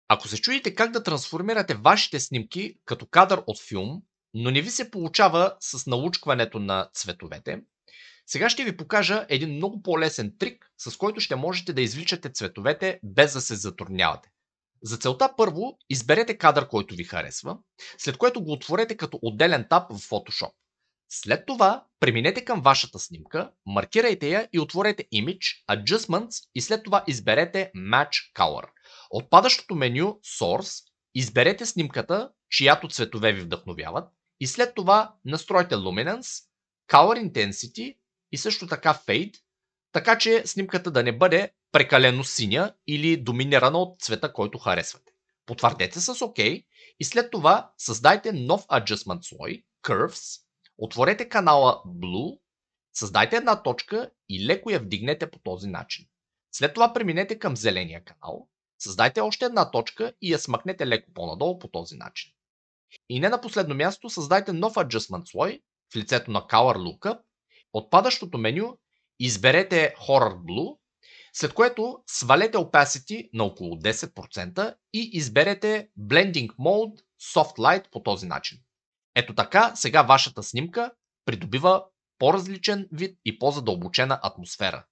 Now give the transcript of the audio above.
Ако се чудите как да трансформирате вашите снимки като кадър от филм, но не ви се получава с научкването на цветовете, сега ще ви покажа един много по-лесен трик, с който ще можете да извличате цветовете без да се затруднявате. За целта първо изберете кадър, който ви харесва, след което го отворете като отделен таб в Photoshop. След това преминете към вашата снимка, маркирайте я и отворете Image, Adjustments и след това изберете Match Color. От падащото меню Source изберете снимката, чиято цветове ви вдъхновяват и след това настройте Luminance, Color Intensity и също така Fade, така че снимката да не бъде прекалено синя или доминирана от цвета, който харесвате. Потвърдете с OK и след това създайте нов Adjustment слой, Curves, отворете канала Blue, създайте една точка и леко я вдигнете по този начин. След това преминете към зеления канал, създайте още една точка и я смъкнете леко по-надолу по този начин. И не на последно място създайте нов Adjustment слой в лицето на Color Lookup, от падащото меню изберете Horror Blue, след което свалете Opacity на около 10% и изберете Blending Mode Soft Light по този начин. Ето така, сега вашата снимка придобива по-различен вид и по-задълбочена атмосфера.